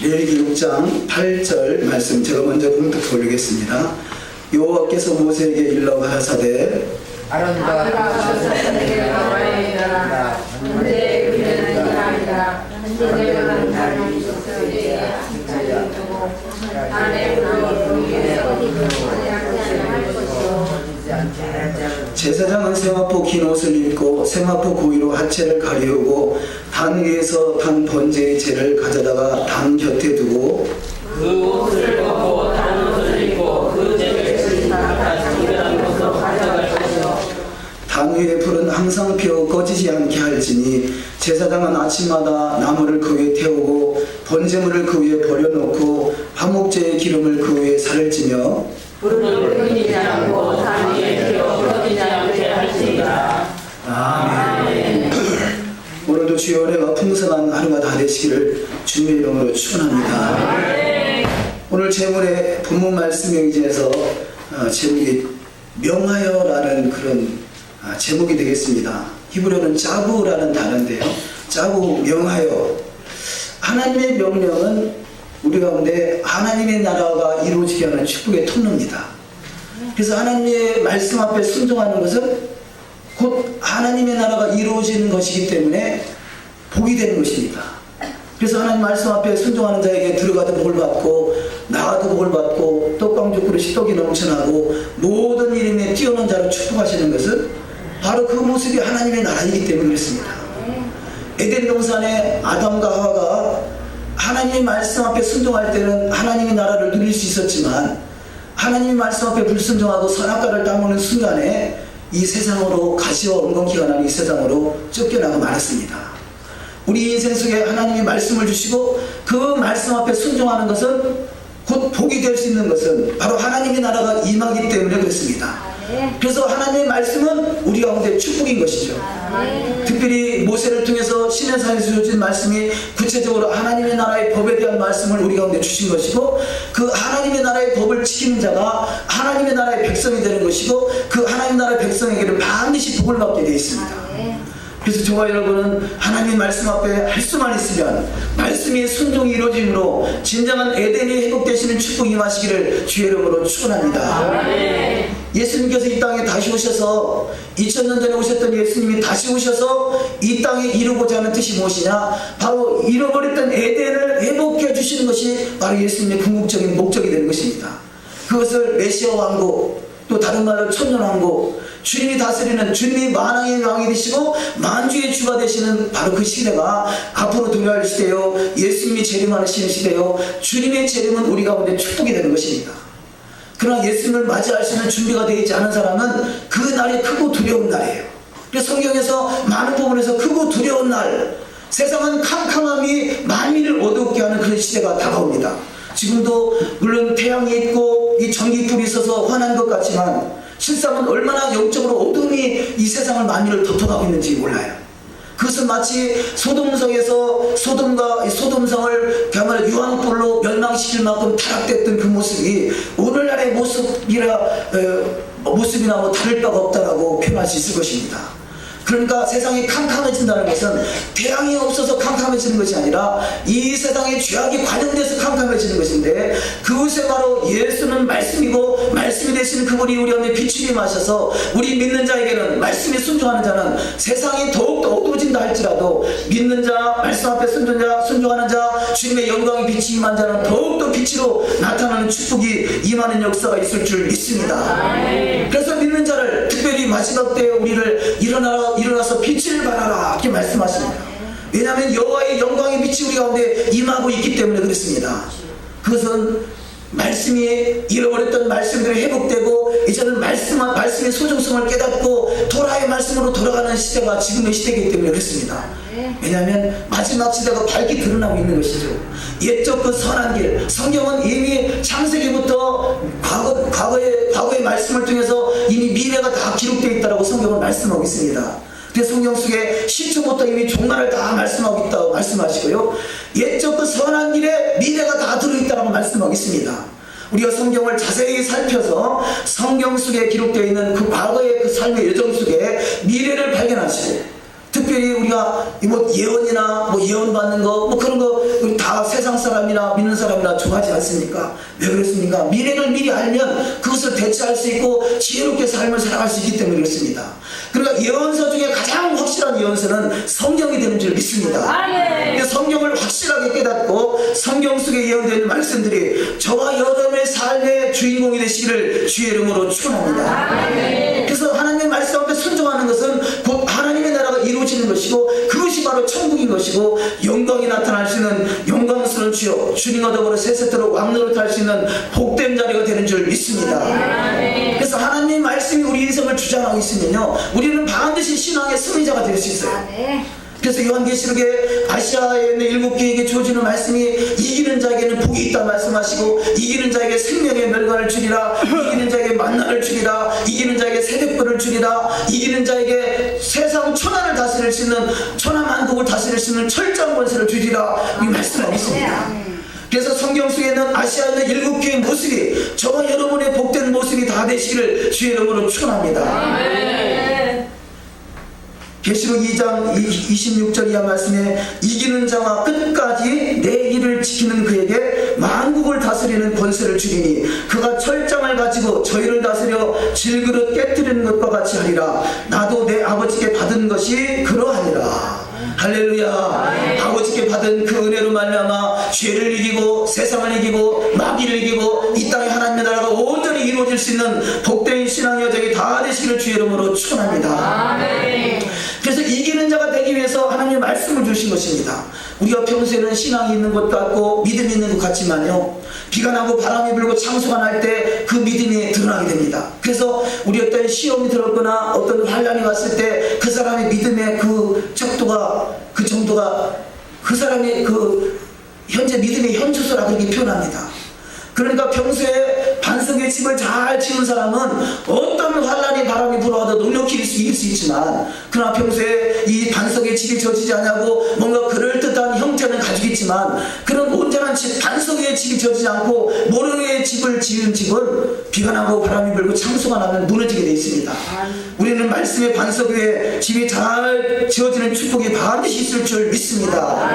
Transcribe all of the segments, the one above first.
레위기 6장 8절 말씀 제가 먼저 봉독해 올리겠습니다. 여호와께서 모세에게 일러 가라사대 아론과 자손에게 말하리라. 문제 그는 아니라 문제는 나를 이스라엘에 한자리 두고 아내로 동일해서 할 것이요. 제사장은 세마포 긴 옷을 입고 세마포 고위로 하체를 가리우고 단 위에서 단 번제의 재를 가져다가 단 곁에 두고 그 옷을 벗고 단 옷을 입고 그 재를 각각 정결한 곳으로 가져갈 것이요. 단 위에 불은 항상 피어 꺼지지 않게 할지니 제사장은 아침마다 나무를 그 위에 태우고 번제물을 그 위에 버려놓고 화목제의 기름을 그 위에 살을 찌며 불은 끊이지 않고 단 위에 피어 꺼지지 않게 할지니라. 아멘. 오늘도 주의 은혜가 풍성한 하루가 다 되시기를 주님의 이름으로 축원합니다. 오늘 제목의 본문 말씀에 의지해서 제목이 명하여라는 그런 제목이 되겠습니다. 히브리어는 짜부라는 단어인데요. 짜부, 명하여. 하나님의 명령은 우리 가운데 하나님의 나라가 이루어지게 하는 축복의 통로입니다. 그래서 하나님의 말씀 앞에 순종하는 것은 곧 하나님의 나라가 이루어지는 것이기 때문에 복이 되는 것입니다. 그래서 하나님 말씀 앞에 순종하는 자에게 들어가도 복을 받고 나가도 복을 받고 떡강주 그릇이 떡이 넘쳐나고 모든 일임에 뛰어난 자로 축복하시는 것은 바로 그 모습이 하나님의 나라이기 때문에 그렇습니다. 에덴 동산에 아담과 하와가 하나님의 말씀 앞에 순종할 때는 하나님의 나라를 누릴 수 있었지만 하나님의 말씀 앞에 불순종하고 선악과를 따먹는 순간에 이 세상으로 가시와 엉겅퀴가 나는 이 세상으로 쫓겨나고 말았습니다. 우리 인생 속에 하나님이 말씀을 주시고 그 말씀 앞에 순종하는 것은 곧 복이 될 수 있는 것은 바로 하나님의 나라가 임하기 때문에 그렇습니다. 그래서 하나님의 말씀은 우리 가운데 축복인 것이죠. 특별히 모세를 통해서 시내산에서 주어진 말씀이 구체적으로 하나님의 나라의 법에 대한 말씀을 우리 가운데 주신 것이고 그 하나님의 나라의 법을 지키는 자가 하나님의 나라의 백성이 되는 것이고 그 하나님 나라의 백성에게는 반드시 복을 받게 되어 있습니다. 그래서 저와 여러분은 하나님 말씀 앞에 할 수만 있으면 말씀의 순종이 이루어짐으로 진정한 에덴이 회복되시는 축복이 임하시기를 주의 이름으로 축원합니다. 예수님께서 이 땅에 다시 오셔서 2000년 전에 오셨던 예수님이 다시 오셔서 이 땅에 이루고자 하는 뜻이 무엇이냐? 바로 잃어버렸던 에덴을 회복해 주시는 것이 바로 예수님의 궁극적인 목적이 되는 것입니다. 그것을 메시아 왕국, 또 다른 말로 천년왕국, 주님이 다스리는 주님이 만왕의 왕이 되시고 만주의 주가 되시는 바로 그 시대가 앞으로 도래할 시대요, 예수님이 재림하시는 시대요, 주님의 재림은 우리 가운데 축복이 되는 것입니다. 그러나 예수님을 맞이할 수 있는 준비가 되어 있지 않은 사람은 그 날이 크고 두려운 날이에요. 그래서 성경에서 많은 부분에서 크고 두려운 날, 세상은 캄캄함이 만민을 어둡게 하는 그런 시대가 다가옵니다. 지금도 물론 태양이 있고 이 전기불이 있어서 환한 것 같지만 실상은 얼마나 영적으로 어둠이 이 세상을 만민을 덮어가고 있는지 몰라요. 그것은 마치 소돔성에서 소돔성을 그야말로 유황불로 멸망시킬 만큼 타락됐던 그 모습이 오늘날의 모습이나 뭐 다를 바가 없다라고 표현할 수 있을 것입니다. 그러니까 세상이 캄캄해진다는 것은 태양이 없어서 캄캄해지는 것이 아니라 이 세상에 죄악이 관영돼서 캄캄해지는 것인데 그것에 바로 예수는 말씀이고 말씀이 되시는 그분이 우리 안에 빛이 임하셔서 우리 믿는 자에게는 말씀에 순종하는 자는 세상이 더욱더 어두워진다 할지라도 믿는 자, 말씀 앞에 순종하는 자, 주님의 영광의 빛이 임한 자는 더욱더 빛으로 나타나는 축복이 임하는 역사가 있을 줄 믿습니다. 그래서 믿는 자를 특별히 마지막 때에 우리를 일어나서 빛을 발하라 이렇게 말씀하십니다. 왜냐하면 여호와의 영광의 빛이 우리 가운데 임하고 있기 때문에 그렇습니다. 그것은 말씀이 잃어버렸던 말씀들이 회복되고 이제는 말씀의 소중성을 깨닫고 토라의 말씀으로 돌아가는 시대가 지금의 시대이기 때문에 그렇습니다. 왜냐하면 마지막 시대가 밝게 드러나고 있는 것이죠. 옛적 그 선한 길, 성경은 이미 창세기부터 과거의 말씀을 통해서 이미 미래가 다 기록되어 있다고 성경은 말씀하고 있습니다. 그래서 성경 속에 시초부터 이미 종말을 다 말씀하고 있다고 말씀하시고요, 옛적 그 선한 길에 미래가 다 들어있다고 말씀하고 있습니다. 우리가 성경을 자세히 살펴서 성경 속에 기록되어 있는 그 과거의 그 삶의 여정 속에 미래를 발견하시고 특별히 우리가 뭐 예언이나 뭐 예언 받는 거 뭐 그런 거 우리 다 세상 사람이나 믿는 사람이나 좋아하지 않습니까? 왜 그렇습니까? 미래를 미리 알면 그것을 대처할 수 있고 지혜롭게 삶을 살아갈 수 있기 때문에 그렇습니다. 그러니까 예언서 중에 가장 확실한 예언서는 성경이 되는 줄 믿습니다. 그래서 성경을 확실하게 깨닫고 성경 속에 예언되는 말씀들이 저와 여러분의 삶의 주인공이 되시기를 주의 이름으로 축원합니다. 그래서 하나님의 말씀 앞에 순종하는 것은 곧 하나님의 나라가 이루어지는 것이고 그것이 바로 천국인 것이고 영광이 나타날 수 있는 영광스러운 주여 주님과 더불어 세세토록 왕노릇할 수 있는 복된 자리가 되는 줄 믿습니다. 그래서 하나님의 말씀이 우리 인생을 주장하고 있으면요 우리는 반드시 신앙의 승리자가 될 수 있어요. 그래서 요한계시록에 아시아에 있는 7교회에게 주어지는 말씀이 이기는 자에게는 복이 있다 말씀하시고 이기는 자에게 생명의 멸관을 주리라, 이기는 자에게 만나를 주리라, 이기는 자에게 새벽불을 주리라, 이기는 자에게 세상 천하를 다스릴 수 있는 천하만국을 다스릴 수 있는 철저한 권세를 주리라 이 말씀하고 있습니다. 그래서 성경 속에는 아시아에 있는 7교회의 모습이 저와 여러분의 복된 모습이 다 되시기를 주의 이름으로 축원합니다. 계시록 2장 26절 이하 말씀에 이기는 자와 끝까지 내 일을 지키는 그에게 만국을 다스리는 권세를 주리니 그가 철장을 가지고 저희를 다스려 질그릇 깨뜨리는 것과 같이 하리라. 나도 내 아버지께 받은 것이 그러하니라. 할렐루야. 아버지께 받은 그 은혜로 말미암아 죄를 이기고 세상을 이기고 마귀를 이기고 이 땅의 하나님의 나라가 온전히 이루어질 수 있는 복된 신앙의 여정이 다 되시기를 주의 이름으로 축원합니다. 그래서 이기는 자가 되기 위해서 하나님의 말씀을 주신 것입니다. 우리가 평소에는 신앙이 있는 것 같고 믿음이 있는 것 같지만요 비가 나고 바람이 불고 창수가 날 때 그 믿음이 드러나게 됩니다. 그래서 우리 어떤 시험이 들었거나 어떤 환란이 왔을 때 그 사람의 믿음의 그 척도가 그 정도가 그 사람의 그 현재 믿음의 현주소라 그렇게 표현합니다. 그러니까 평소에 반석의 집을 잘 지은 사람은 어떤 환란이 바람이 불어와도 넉넉히 이길 수 있지만 그러나 평소에 이 반석의 집이 져지지 않냐고 뭔가 그럴듯한 형태는 가지고 있지만 그런 온전한 집, 반석의 집이 져지지 않고 모래의 집을 지은 집은 비가 나고 바람이 불고 창수가 나면 무너지게 되어 있습니다. 우리는 말씀의 반석 위에 집이 잘 지어지는 축복이 반드시 있을 줄 믿습니다.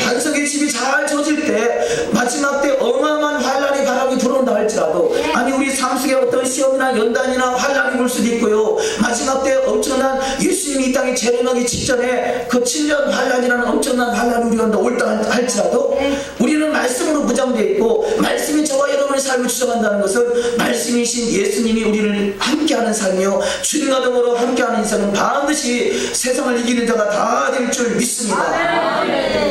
반석의 집이 잘 지어질 때 마지막 때 어마어마한 환란이 바람이 불어온다 할지라도 아니 우리 삶 속에 어떤 시험이나 연단이나 환란이 올 수도 있고요 마지막 때 엄청난 예수님이 이 땅에 재림하기 직전에 그 7년 환란이라는 엄청난 환란이 우리가 올다 할지라도 우리는 말씀으로 무장되어 있고 말씀이 저와 여러분의 삶을 주장한다는 것은 말씀이신 예수님이 우리를 함께하는 삶이요 주님과 더불어 함께하는 인생은 반드시 세상을 이기는 자가 다 될 줄 믿습니다.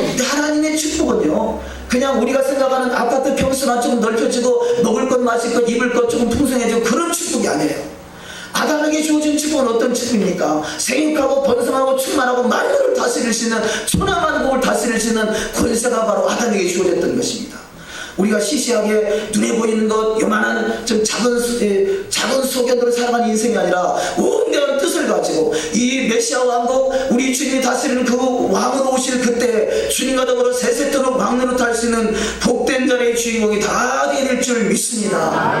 근데 하나님의 축복은요 그냥 우리가 생각하는 아파트 평수나 조금 넓혀지고 먹을 것 마실 것 입을 것 조금 풍성해지고 그런 축복이 아니에요. 아담에게 주어진 축복은 어떤 축복입니까? 생육하고 번성하고 충만하고 만물을 다스릴 수 있는 천하만국을 다스릴 수 있는 권세가 바로 아담에게 주어졌던 것입니다. 우리가 시시하게 눈에 보이는 것 요만한 좀 작은 소견으로 살아가는 인생이 아니라 온대한 뜻을 가지고 이 메시아 왕국 우리 주님이 다스리는 그 왕으로 오실 그때 주님과 더불어 세세토록 왕노릇할 수 있는 복된 자리의 주인공이 다 될 줄 믿습니다.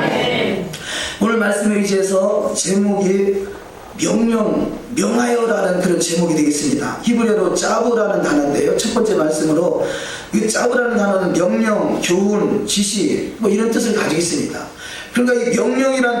오늘 말씀에 의지해서 제목이 명하여라는 그런 제목이 되겠습니다. 히브리어로 짜부라는 단어인데요. 첫 번째 말씀으로 이 짜부라는 단어는 명령, 교훈, 지시 뭐 이런 뜻을 가지고 있습니다. 그러니까 이 명령이라는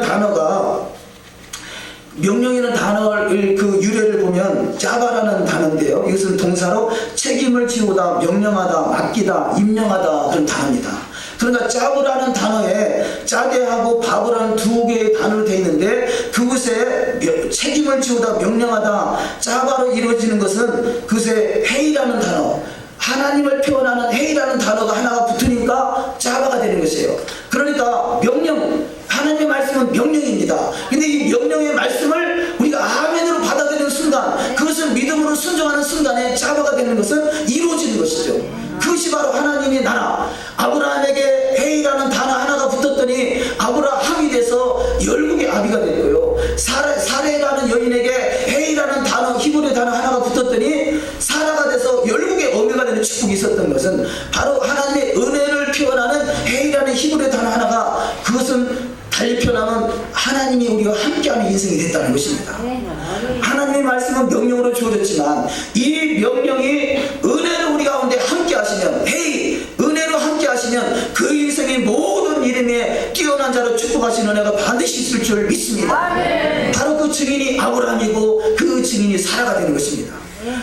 단어를 그 유래를 보면 짜바라는 단어인데요. 이것은 동사로 책임을 지우다, 명령하다, 맡기다, 임명하다 그런 단어입니다. 그러니까 짜부라는 단어에 짜게하고 바부라는 두 개의 단어로 되어 있는데 그것에 책임을 지우다 명령하다 짜바로 이루어지는 것은 그것에 헤이라는 단어 하나님을 표현하는 헤이라는 단어가 하나가 붙으니까 짜바가 되는 것이에요. 그러니까 명령 하나님의 말씀은 명령입니다. 근데 이 명령의 말씀을 우리가 아멘으로 받아들이는 순간 그것을 믿음으로 순종하는 순간에 짜바가 되는 것은 이루어지는 것이죠. 그것이 바로 하나님의 나라. 아브라함에게 헤이라는 단어 하나가 붙었더니 아브라함이 돼서 열국의 아비가 됐고요. 사레라는 여인에게 헤이라는 단어 히브리 단어 하나가 붙었더니 사라가 돼서 열국의 어미가 되는 축복이 있었던 것은 바로 하나님의 은혜를 표현하는 헤이라는 히브리 단어 하나가 그것은 달리 표현하면 하나님이 우리와 함께하는 인생이 됐다는 것입니다. 하나님의 하나님의 말씀은 명령으로 주어졌지만 이 명령이 은혜로 우리 가운데 함께 하시면, 은혜로 함께 하시면 그 인생의 모든 이름에 뛰어난 자로 축복하시는 은혜가 반드시 있을 줄 믿습니다. 바로 그 증인이 아브라함이고 그 증인이 사라가 되는 것입니다.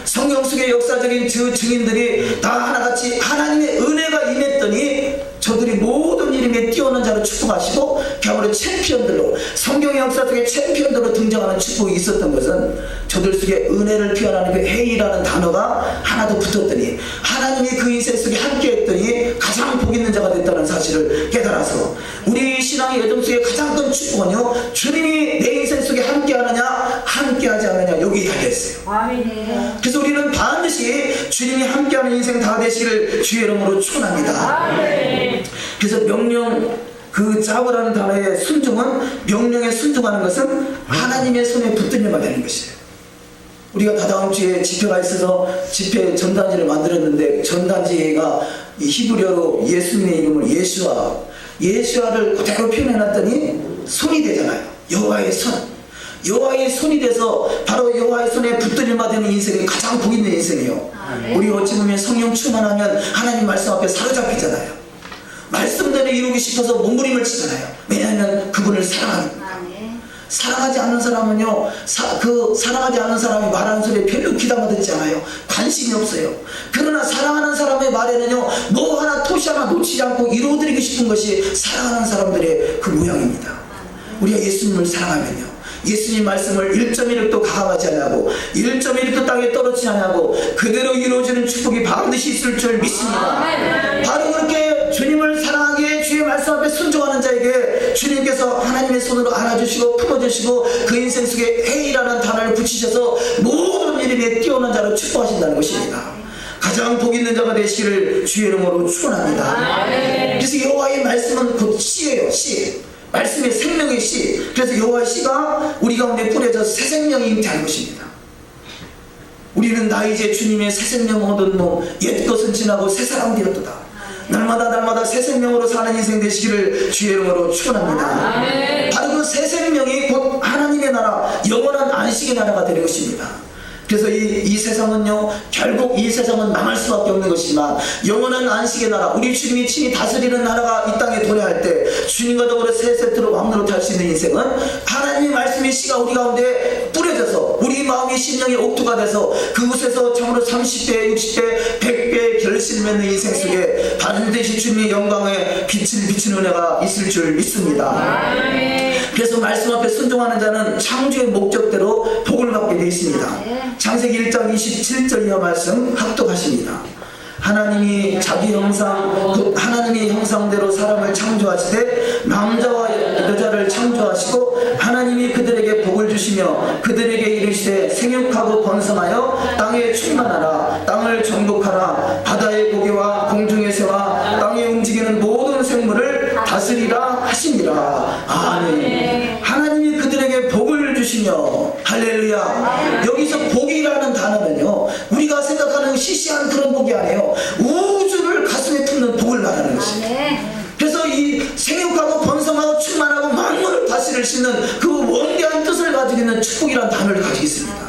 성경 속의 역사적인 그 증인들이 다 하나같이 하나님의 은혜가 임했더니 저들이 모든 이름에 뛰어난 자로 축복하시고 겨울의 챔피언들로, 성경의 역사 속에 챔피언들로 등장하는 축복이 있었던 것은 저들 속에 은혜를 표현하는 그 헤이라는 단어가 하나 더 붙었더니 하나님이 그 인생 속에 함께 했더니 가장 복 있는 자가 됐다는 사실을 깨달아서 우리 신앙의 여정 속에 가장 큰 축복은요, 주님이 내 인생 속에 함께 하느냐 함께 하지 않느냐 여기에 달려있어요. 그래서 우리는 반드시 주님이 함께하는 인생 다 되시기를 주의 이름으로 축원합니다. 그래서 명령, 그 짜고라는 단어의 순종은, 명령에 순종하는 것은 하나님의 손에 붙들려만 되는 것이에요. 우리가 다다음 주에 집회가 있어서 집회 전단지를 만들었는데, 전단지가 이 히브리어로 예수님의 이름을 예수아를 그대로 표현해놨더니 손이 되잖아요. 여호와의 손. 여호와의 손이 돼서 바로 여호와의 손에 붙들림만 되는 인생이 가장 복 있는 인생이에요. 우리 어찌 보면 성령 충만하면 하나님 말씀 앞에 사로잡히잖아요. 말씀대로 이루고 싶어서 몸부림을 치잖아요. 왜냐하면 그분을 사랑하니까. 사랑하지 않는 사람은요, 사랑하지 않는 사람이 말하는 소리에 별로 귀담아 듣지 않아요. 관심이 없어요. 그러나 사랑하는 사람의 말에는요, 뭐 하나 토시 하나 놓치지 않고 이루어드리고 싶은 것이 사랑하는 사람들의 그 모양입니다. 우리가 예수님을 사랑하면요, 예수님 말씀을 1.1도 가감하지 않냐고, 1.1도 땅에 떨어지지 않냐고 그대로 이루어지는 축복이 반드시 있을 줄 믿습니다. 바로 그렇게 주님을 사랑하기에 주의 말씀 앞에 순종하는 자에게 주님께서 하나님의 손으로 안아주시고 품어주시고 그 인생 속에 헤이라는 단어를 붙이셔서 모든 이름에 뛰어난 자로 축복하신다는 것입니다. 가장 복 있는 자가 되시기를 주의 이름으로 축원합니다. 그래서 여호와의 말씀은 곧 씨예요. 씨, 말씀의 생명의 씨. 그래서 여호와의 씨가 우리 가운데 뿌려져 새 생명이 잉태한 것입니다. 우리는 나 이제 주님의 새 생명 얻은 옛 것은 지나고 새 사람 되었도다. 날마다 새 생명으로 사는 인생 되시기를 주의 이름으로 축원합니다. 바로 그 새 생명이 곧 하나님의 나라, 영원한 안식의 나라가 되는 것입니다. 그래서 이 세상은요, 결국 이 세상은 망할 수밖에 없는 것이지만 영원한 안식의 나라, 우리 주님이 친히 다스리는 나라가 이 땅에 도래할 때 주님과 더불어 새 세트로 왕노로 탈 수 있는 인생은 하나님의 말씀의 씨가 우리 가운데 뿌려져서 우리 마음의 심령의 옥토가 돼서 그곳에서 참으로 30배, 60배, 100배의 결실을 맺는 인생 속에 반드시 주님의 영광에 빛을 비추는 은혜가 있을 줄 믿습니다. 그래서 말씀 앞에 순종하는 자는 창조의 목적대로 복을 받게 되어 있습니다. 창세기 1장 27절 이하 말씀 합독하십니다. 하나님이 자기 형상, 곧 하나님의 형상대로 사람을 창조하시되 남자와 여자를 창조하시고 하나님이 그들에게 복을 주시며 그들에게 이르시되 생육하고 번성하여 땅에 충만하라. 땅을 정복하라. 바다의 고기와 공중의 새와 땅에 움직이는 모든 생물을 다스리라 하시니라. 아멘. 하나님이 그들에게 복을 주시며, 할렐루야. 여기서 복이라는 단어는요, 우리가 생각하는 시시한 그런 복이 아니에요. 우주를 가슴에 품는 복을 말하는 것입니다. 그래서 이 생육하고 번성하고 충만하고 만물을 다스릴 수 있는 그 원대한 뜻을 가지고 있는 축복이라는 단어를 가지고 있습니다.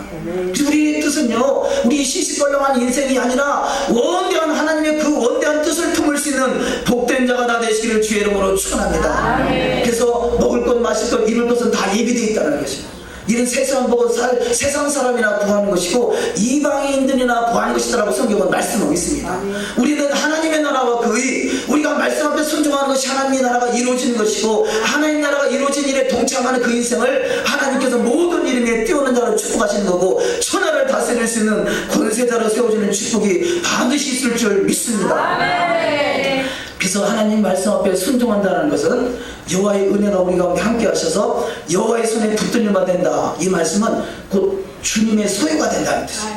우리의 뜻은요, 우리 시시껄렁한 인생이 아니라 원대한 하나님의 그 원대한 뜻을 품을 수 있는 복된 자가 다 되시기를 주의 이름으로 축원합니다. 그래서 먹을 것, 마실 것, 입을 것은 다 예비되어 있다는 것입니다. 이는 세상 보고 세상 사람이나 구하는 것이고 이방인들이나 구하는 것이다라고 성경은 말씀하고 있습니다. 우리는 하나님의 나라와 그의, 우리가 말씀 앞에 순종하는 것이 하나님의 나라가 이루어지는 것이고 하나님의 나라가 이루어진 일에 동참하는 그 인생을 하나님께서 모든 이름에 뛰어난 자로 축복하시는 거고 천하를 다스릴 수 있는 권세자로 세워지는 축복이 반드시 있을 줄 믿습니다. 그래서 하나님 말씀 앞에 순종한다는 것은 여호와의 은혜가 우리 가운데 함께 하셔서 여호와의 손에 붙들림만 된다. 이 말씀은 곧 주님의 소유가 된다는 뜻이에요.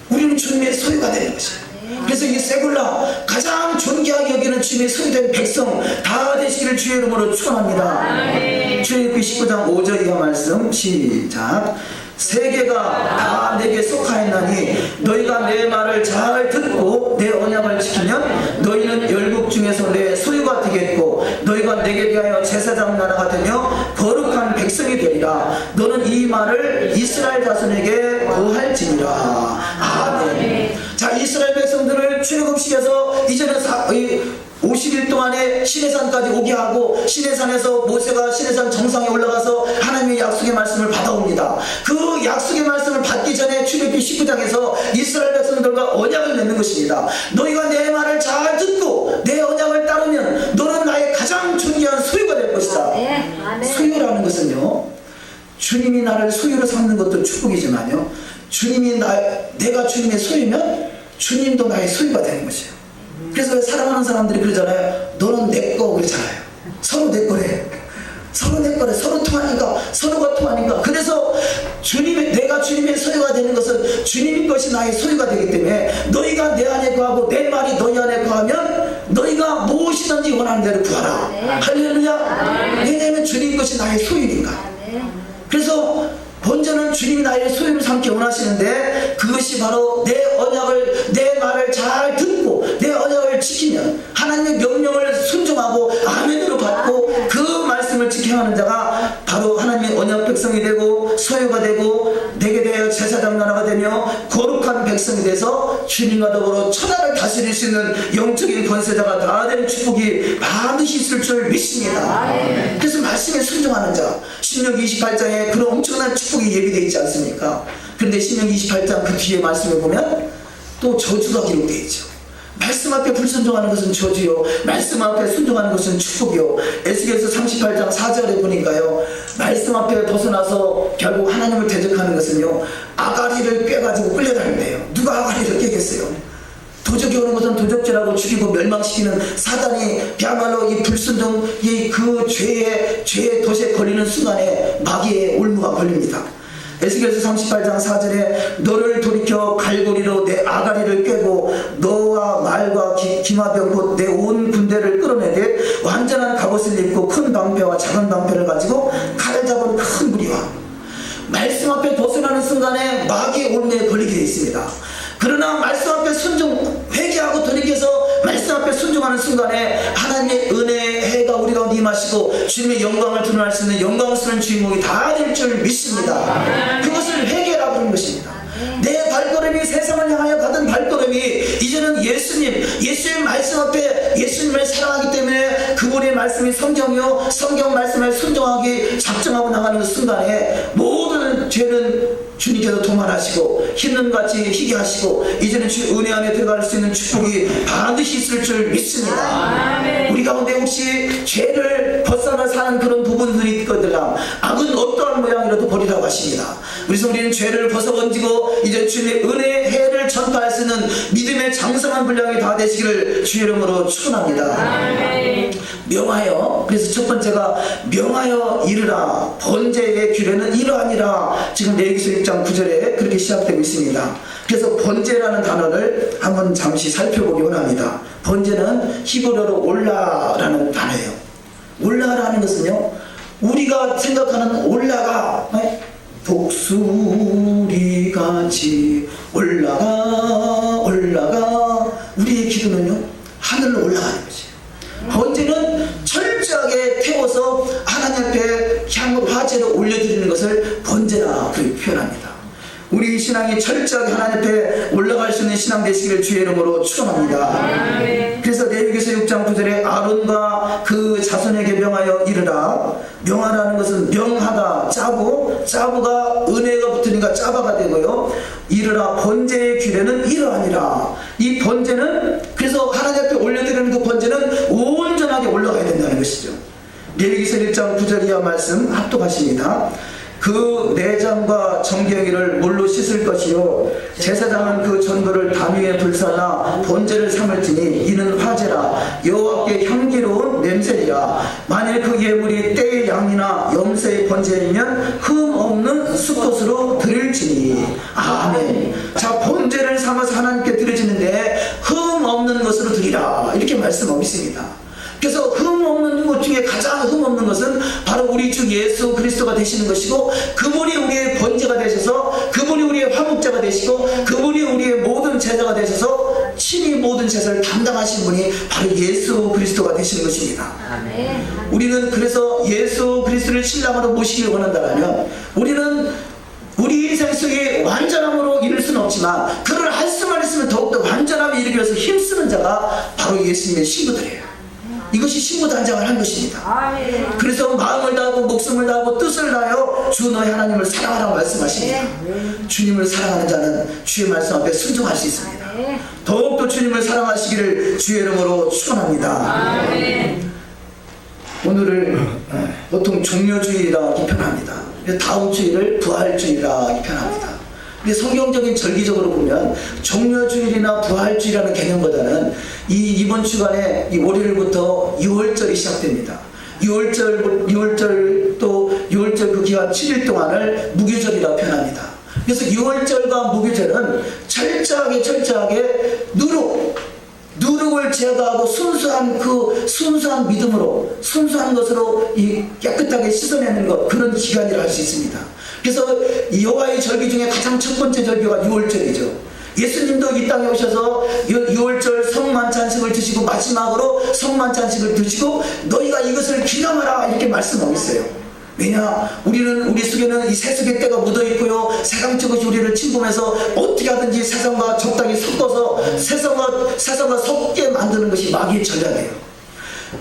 우리는 주님의 소유가 되는 것이에요. 그래서 이 세굴라 가장 존귀하게 여기는 주님의 소유된 백성 다 되시기를 주의 이름으로 축원합니다. 출애굽기 19장 5절 이하 말씀 시작. 세계가 다 내게 속하였나니 너희가 내 말을 잘 듣고 내 언약을 지키면 너희는 열국 중에서 내 소유가 되겠고 너희가 내게 대하여 제사장 나라가 되며 거룩한 백성 백성이 되리라. 너는 이 말을 이스라엘 자손에게 고할지니라. 아멘. 자, 이스라엘 백성들을 출애굽시켜서 이제는 50일 동안에 시내산까지 오게 하고, 시내산에서 모세가 시내산 정상에 올라가서 하나님의 약속의 말씀을 받아옵니다. 그 약속의 말씀을 받기 전에 출애굽기 19장에서 이스라엘 백성들과 언약을 맺는 것입니다. 너희가 내 말을 잘 듣고 내 언약을 따르면 너는 나의 가장 존귀한 소유가 될 것이다. 소유라는 것은요, 주님이 나를 소유로 삼는 것도 축복이지만요, 내가 주님의 소유면 주님도 나의 소유가 되는 것이에요. 그래서 사랑하는 사람들이 그러잖아요. 너는 내 거 그러잖아요. 서로 내 거래. 서로 내 거래. 서로 통하니까, 서로가 통하니까. 그래서 내가 주님의 소유가 되는 것은 주님의 것이 나의 소유가 되기 때문에, 너희가 내 안에 거하고 내 말이 너희 안에 거하면 너희가 무엇이든지 원하는 대로 구하라. 할렐루야. 왜냐하면 주님 것이 나의 소유니까. 그래서 번제는 주님이 나의 소유를 삼기 원하시는데, 그것이 바로 내 언약을, 내 말을 잘 듣고 내 언약을 지키면, 하나님의 명령을 순종하고 아멘으로 받고 그 말씀을 지켜가는 자가 바로 하나님의 언약 백성이 되고 소유가 되고, 내게 대하여 제사장 나라가 되며 거룩한 백성이 돼서 주님과 더불어 천하를 다스릴 수 있는 영적인 권세자가 다 되는 축복이 반드시 있을 줄 믿습니다. 그래서 말씀에 순종하는 자, 신명기 28장에 그런 엄청난 축복이 예비되어 있지 않습니까? 그런데 신명기 28장 그 뒤에 말씀을 보면 또 저주가 기록되어 있죠. 말씀 앞에 불순종하는 것은 저주요, 말씀 앞에 순종하는 것은 축복이요. 에스겔서 38장 4절에 보니까요, 말씀 앞에 벗어나서 결국 하나님을 대적하는 것은요, 아가리를 꿰가지고 끌려다닌대요. 누가 아가리를 꿰겠어요? 도적이 오는 것은 도적질하고 죽이고 멸망시키는 사단이 그야말로 이 불순종, 그 죄의 덫에 걸리는 순간에 마귀의 올무가 걸립니다. 에스겔서 38장 4절에 너를 돌이켜 갈고리로 내 아가리를 꿰고 너와 말과 기마병 곧 내 온 군대를 끌어내되 완전한 갑옷을 입고 큰 방패와 작은 방패를 가지고 칼을 잡은 큰 무리와, 말씀 앞에 벗어나는 순간에 마귀의 올무에 걸리게 되어 있습니다. 그러나 말씀 앞에 회개하고 돌이켜서 말씀 앞에 순종하는 순간에 하나님의 은혜의 해가 우리 가운데 임하시고 주님의 영광을 드러날 수 있는 영광스러운 주인공이 다 될 줄 믿습니다. 그것을 회개라고 하는 것입니다. 내 발걸음이 세상을 향하여 가던 발걸음이 이제는 예수님 말씀 앞에 예수님을 사랑하기 때문에 그분의 말씀이 성경이요, 성경 말씀을 순종하기 작정하고 나가는 그 순간에 모든 죄는 주님께서 도말하시고 흰눈같이 희게 하시고 이제는 주 은혜 안에 들어갈 수 있는 축복이 반드시 있을 줄 믿습니다. 우리 가운데 혹시 죄를 벗어나 사는 그런 부분들이 있거든요. 악은 어떠한 모양이라도 버리라고 하십니다. 그래서 우리는 죄를 벗어던지고 이제 주님의 은혜의 해를 전파할 수 있는 믿음의 장성한 분량이 다 되시기를 주의 이름으로 축원합니다. 명하여, 그래서 첫 번째가 명하여 이르라, 번제의 규례는 이러하니라. 지금 레위기서 6장 9절에 그렇게 시작되고 있습니다. 그래서 번제라는 단어를 한번 잠시 살펴보기 원합니다. 번제는 히브리어로 올라라는 단어예요. 올라라는 것은요, 우리가 생각하는 올라가 독수리같이 올라가 우리의 기도는요, 하늘로 올라가는 거지. 번제는 철저하게 태워서 하나님 앞에 향으로 화제를 올려드리는 것을 번제라 그렇게 표현합니다. 우리 신앙이 철저하게 하나님 앞에 올라갈 수 있는 신앙 되시기를 주의 이름으로 축원합니다. 그래서 레위기서 6장 9절에 아론과 그 자손에게 명하여 이르라. 명하라는 것은 명하다, 짜부가 은혜가 붙으니까 짜바가 되고요. 이르라, 번제의 규례는 이러하니라. 이 번제는, 그래서 하나님 앞에 올려드리는 그 번제는 온전하게 올라가야 된다는 것이죠. 레위기서 1장 9절 이하 말씀 합독하십니다. 그 내장과 정경이를 물로 씻을 것이요, 제사장은 그 전부를 담 위에 불사나 번제를 삼을지니 이는 화제라, 여호와께 향기로운 냄새니라. 만일 그 예물이 떼의 양이나 염소의 번제이면 흠 없는 수컷으로 드릴지니. 아멘. 자, 번제를 삼아서 하나님께 드려지는데 흠 없는 것으로 드리라, 이렇게 말씀하고 있습니다. 그래서 흠 없는 것 중에 가장 흠 없는 것은 바로 우리 주 예수 그리스도가 되시는 것이고, 그분이 우리의 번제가 되셔서, 그분이 우리의 화목제가 되시고, 그분이 우리의 모든 제자가 되셔서 친히 모든 제사를 담당하신 분이 바로 예수 그리스도가 되시는 것입니다. 아멘. 우리는 그래서 예수 그리스도를 신랑으로 모시기 원한다면 우리는 우리 인생 속에 완전함으로 이룰 수는 없지만 그를 할 수만 있으면 더욱더 완전함에 이르기 위해서 힘쓰는 자가 바로 예수님의 신부들이에요. 이것이 신부 단장을 한 것입니다. 아멘. 그래서 마음을 다하고 목숨을 다하고 뜻을 다하여 주 너의 하나님을 사랑하라고 말씀하십니다. 주님을 사랑하는 자는 주의 말씀 앞에 순종할 수 있습니다. 더욱더 주님을 사랑하시기를 주의 이름으로 축원합니다. 아멘. 오늘을 보통 종려주일이라 표현합니다. 다음 주일을 부활주일이라 표현합니다. 근데 성경적인 절기적으로 보면 종려주일이나 부활주일이라는 개념보다는 이번 주간에 이 월요일부터 6월절이 시작됩니다. 6월절 또 6월절 그 기간 7일 동안을 무교절이라 표현합니다. 그래서 6월절과 무교절은 철저하게 누룩을 제거하고 순수한 믿음으로 순수한 것으로 깨끗하게 씻어내는 것, 그런 기간이라 할 수 있습니다. 그래서 여호와의 절기 중에 가장 첫 번째 절기가 6월절이죠. 예수님도 이 땅에 오셔서 6월절 성만찬식을 드시고 마지막으로 성만찬식을 드시고 너희가 이것을 기념하라 이렇게 말씀하고 있어요. 왜냐? 우리 속에는 이 세속의 때가 묻어있고요, 세상적 것이 우리를 침범해서 어떻게 하든지 세상과 적당히 섞어서 세상과 섞게 만드는 것이 마귀의 전략이에요.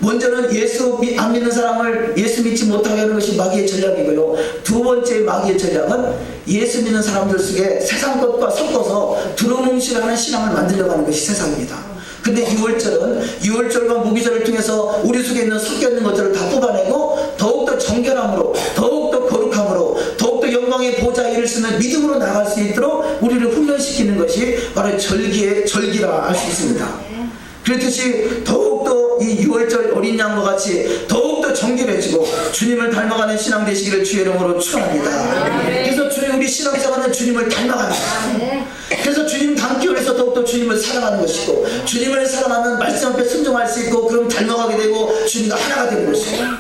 먼저는 예수 안 믿는 사람을 예수 믿지 못하게 하는 것이 마귀의 전략이고요, 두 번째 마귀의 전략은 예수 믿는 사람들 속에 세상 것과 섞어서 두루뭉실하는 신앙을 만들려고 하는 것이 세상입니다. 근데 6월절과 무기절을 통해서 우리 속에 있는 섞여있는 것들을 다 뽑아내고 더욱더 정결함으로, 더욱더 거룩함으로, 더욱더 영광의 보좌에 이를 수 있는 믿음으로 나갈 수 있도록 우리를 훈련시키는 것이 바로 절기라 할 수 있습니다. 그렇듯이 더욱더 이 6월절 어린 양과 같이 더욱더 정결해지고 주님을 닮아가는 신앙 되시기를 주의 이름으로 축원합니다. 그래서 우리 신앙생활은 주님을 닮아가는 것입니다. 그래서 주님 닮기 위해서 더욱더 주님을 사랑하는 것이고, 주님을 사랑하면 말씀 앞에 순종할 수 있고, 그럼 닮아가게 되고 주님과 하나가 되는 것입니다.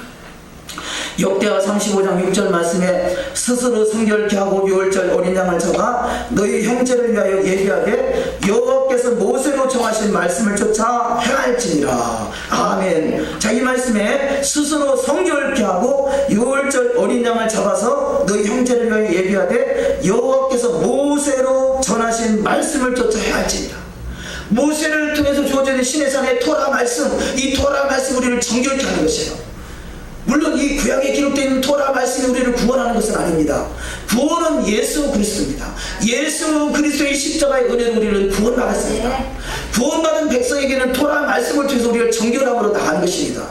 역대하 35장 6절 말씀에 스스로 성결케 하고 6월절 어린 양을 잡아 너희 형제를 위하여 예비하되 여호와께서 모세로 정하신 말씀을 쫓아 행할지니라. 아멘. 자, 이 말씀에 스스로 성결케 하고 6월절 어린 양을 잡아서 너희 형제를 위하여 예비하되 여호와께서 모세로 전하신 말씀을 쫓아 행할지니라. 모세를 통해서 주어지는 시내산의 토라 말씀, 이 토라 말씀 우리를 정결케 하는 것이에요. 물론 이 구약에 기록되어 있는 토라 말씀이 우리를 구원하는 것은 아닙니다. 구원은 예수 그리스도입니다. 예수 그리스도의 십자가의 은혜로 우리를 구원받았습니다. 구원받은 백성에게는 토라 말씀을 통해서 우리를 정결함으로 나간 것입니다.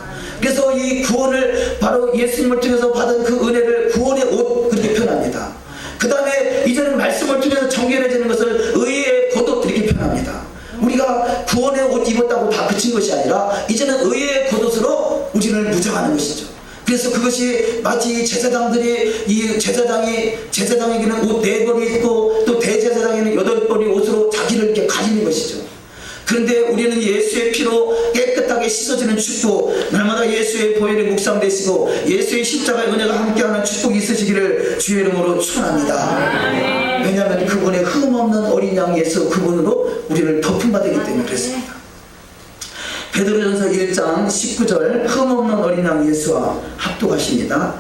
그래서 이 구원을 바로 예수님을 통해서 받은 그 은혜를 구원의 옷, 그렇게 표현합니다. 그 다음에 이제는 말씀을 통해서 정결해지는 것을 의의 겉옷, 이렇게 표현합니다. 우리가 구원의 옷 입었다고 다 그친 것이 아니라 이제는 의의 겉옷으로 우리를 무장하는 것이죠. 그래서 그것이 마치 제사장들이 제사장에게는 옷 4벌이 있고 또 대제사장에는 8벌이 옷으로 자기를 이렇게 가리는 것이죠. 그런데 우리는 예수의 피로 깨끗하게 씻어지는 축복, 날마다 예수의 보혈에 묵상되시고 예수의 십자가의 은혜가 함께하는 축복이 있으시기를 주의 이름으로 축원합니다. 왜냐하면 그분의 흠없는 어린 양 예수, 그분으로 우리를 덮음받았기 때문에 그렇습니다. 베드로전서 1장 19절 흠없는 어린 양 예수와 합독하십니다.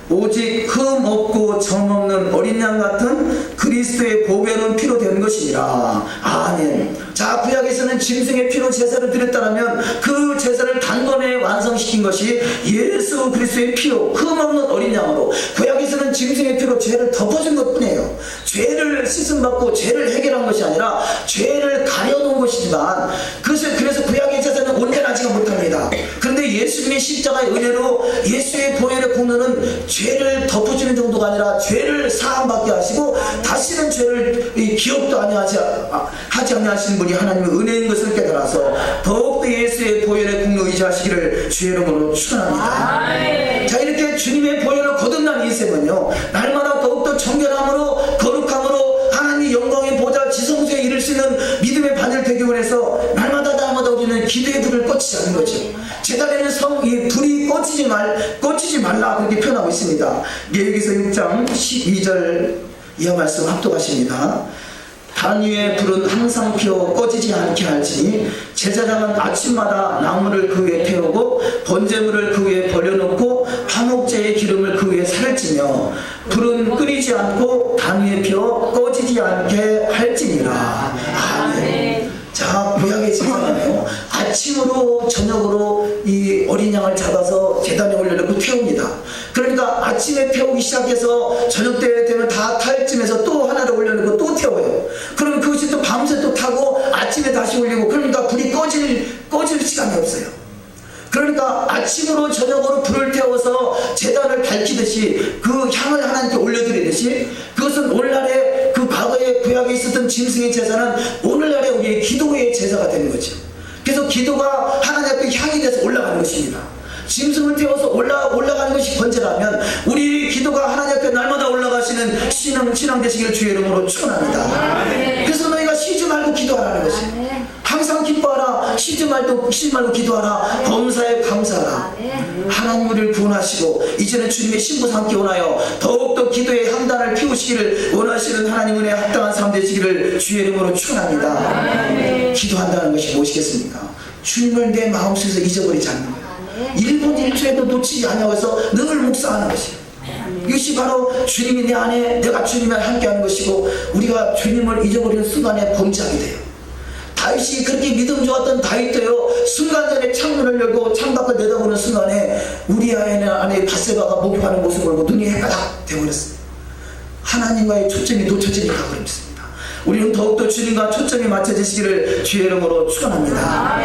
오직 흠 없고 점 없는 어린 양 같은 그리스도의 보배로운 피로 된 것이니라. 아멘. 자, 구약에서는 짐승의 피로 제사를 드렸다면 그 제사를 단번에 완성시킨 것이 예수 그리스도의 피로 흠 없는 어린 양으로, 구약에서는 짐승의 피로 죄를 덮어준 것뿐이에요. 죄를 씻음받고 죄를 해결한 것이 아니라 죄를 가려놓은 것이지만, 그래서 구약의 제사는 온전하지가 못합니다. 그런데 예수님의 십자가의 은혜로 예수의 보혈의 공로는 죄를 덮어주는 정도가 아니라 죄를 사함받게 하시고 다시는 죄를 기억도 하지 아니하시는 분이 하나님의 은혜인 것을 깨달아서 더욱더 예수의 보혈의 공로 의지하시기를 주의 이름으로 축원합니다. 자, 이렇게 주님의 보혈을 거듭난 인생은요, 날마다 더욱더 정결함으로 거룩함으로 하나님의 영광의 보좌 지성소에 이를 수 있는 믿음의 바늘 되기 위해서 날마다 우리는 기도의 불을 꺼치지 않는 거죠. 제단에는 이 불이 꺼치지 말라, 그렇게 표현하고 있습니다. 레위기서 6장 12절 이하 말씀 합독하십니다. 단 위에 불은 항상 피어 꺼지지 않게 할지니 제사장은 아침마다 나무를 그 위에 태우고 번제물을 그 위에 벌려놓고 화목제의 기름을 그 위에 살찌며 불은 끓이지 않고 단 위에 피어 꺼지지 않게 할지니라. 아멘. 자, 구약의 제사는요, 아침으로 저녁으로 이 어린 양을 잡아서 제단에 올려놓고 태웁니다. 그러니까 아침에 태우기 시작해서 저녁 때 되면 다 탈쯤에서 또 하나를 올려놓고 또 태워요. 그러면 그것이 또 밤새 또 타고 아침에 다시 올리고, 그러니까 불이 꺼질 시간이 없어요. 그러니까 아침으로 저녁으로 불을 태워서 제단을 밝히듯이 그 향을 하나님께 올려드리듯이, 그것은 오늘날의 그 과거의 구약에 있었던 짐승의 제사는 오늘날의 우리의 기도의 제사가 되는 거죠. 그래서 기도가 하나님 앞에 향이 돼서 올라가는 것입니다. 짐승을 태워서 올라가는 것이 번제라면 우리 기도가 하나님 앞에 날마다 올라가시는 신앙 되시기를 주의 이름으로 축원합니다. 그래서 너희가 쉬지 말고 기도하라는 것이에요. 항상 기뻐하라. 쉬지 말고 기도하라. 범사에 감사하라. 하나님 우리를 구원하시고 이제는 주님의 신부상 함께 원하여 더욱더 기도의 향단을 피우시기를 원하시는 하나님 은혜에 합당한 삶 되시기를 주의 이름으로 축원합니다. 기도한다는 것이 무엇이겠습니까? 주님을 내 마음속에서 잊어버리지 않는 거예요. 1분 1초에도 놓치지 않아서 늘 묵상하는 것이에요. 이것이 바로 주님이 내 안에, 내가 주님과 함께하는 것이고, 우리가 주님을 잊어버리는 순간에 범죄하게 돼요. 다윗이 그렇게 믿음 좋았던 다윗도요, 순간 전에 창문을 열고 창밖을 내다보는 순간에 우리아의 안에 바세바가 목욕하는 모습을 보고 눈이 해가닥 되어버렸습니다. 하나님과의 초점이 놓쳐지니까 그렇습니다. 우리는 더욱더 주님과 초점이 맞춰지시기를 주의 이름으로 축원합니다.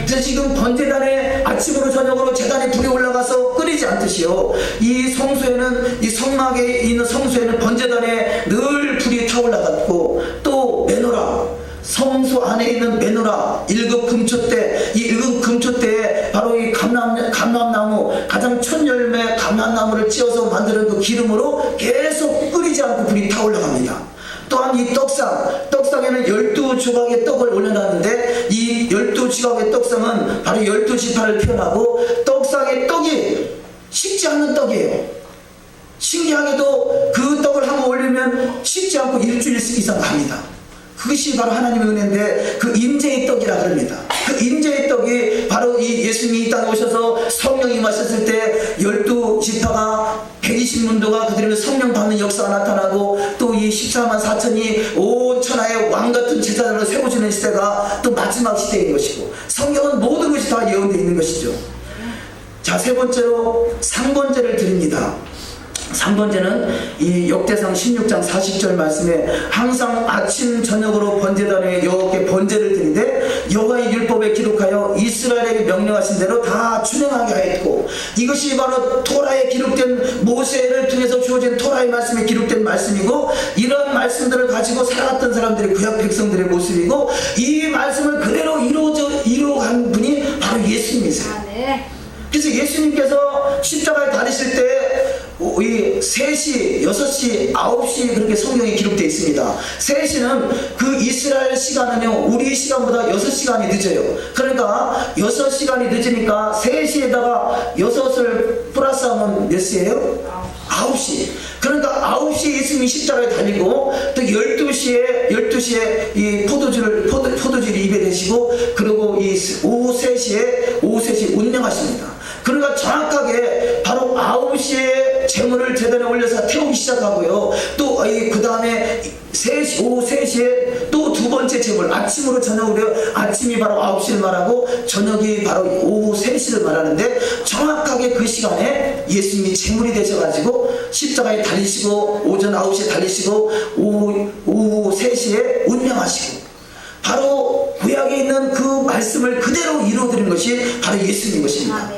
그래서 지금 번제단에 아침으로 저녁으로 제단에 불이 올라가서 끓이지 않듯이요, 이 성소에는, 이 성막에 있는 성소에는 번제단에 늘 불이 타올라갔고, 또 메노라, 성소 안에 있는 메노라, 1급 금초대, 이 1급 금초대에 바로 이 감람나무, 가장 촌열매 감람나무를 찧어서 만드는 그 기름으로 계속 끓이지 않고 불이 타올라갑니다. 또한 이 떡상에는 12조각의 떡을 올려놨는데, 이 12조각의 떡상은 바로 12지파를 표현하고, 떡상의 떡이 식지 않는 떡이에요. 신기하게도 그 떡을 한번 올리면 식지 않고 일주일 이상 갑니다. 그것이 바로 하나님의 은혜인데, 그 임재의 떡이라 그럽니다. 그 임재의 떡이 바로 이 예수님이 이 땅에 오셔서 성령이 임하셨을 때 12지파가 120문도가 그들에게 성령 받는 역사가 나타나고, 또 이 14만 4천이 온 천하의 왕같은 제자들을 세워주는 시대가 또 마지막 시대인 것이고, 성경은 모든 것이 다 예언되어 있는 것이죠. 자, 세 번째로 상번제를 드립니다. 3번째는 이 역대상 16장 40절 말씀에 항상 아침 저녁으로 번제단에 여호와께 번제를 드리되 여호와의 율법에 기록하여 이스라엘에게 명령하신 대로 다 준행하게 하였고, 이것이 바로 토라에 기록된, 모세를 통해서 주어진 토라의 말씀에 기록된 말씀이고, 이런 말씀들을 가지고 살아갔던 사람들의 구약 백성들의 모습이고, 이 말씀을 그대로 이루어간 분이 바로 예수님이세요. 그래서 예수님께서 십자가에 달리실 때 이 3시, 6시, 9시 그렇게 성경에 기록되어 있습니다. 3시는 그 이스라엘 시간은요, 우리 시간보다 6시간이 늦어요. 그러니까 6시간이 늦으니까 3시에다가 6을 플러스하면 몇 시예요? 9시. 그러니까 9시에 예수님이 십자가에 달리고, 또 12시에 이 포도주를 입에 대시고, 그리고 이 오후 3시에 운명하십니다. 그러니까 정확하게 바로 9시에 제물을 제단에 올려서 태우기 시작하고요, 또 그 다음에 오후 3시에 또 두 번째 제물, 아침으로 저녁으로, 아침이 바로 9시를 말하고 저녁이 바로 오후 3시를 말하는데, 정확하게 그 시간에 예수님이 제물이 되셔가지고 십자가에 달리시고, 오전 9시에 달리시고, 오후 3시에 운명하시고, 바로 구약에 있는 그 말씀을 그대로 이루어드린 것이 바로 예수님인 것입니다.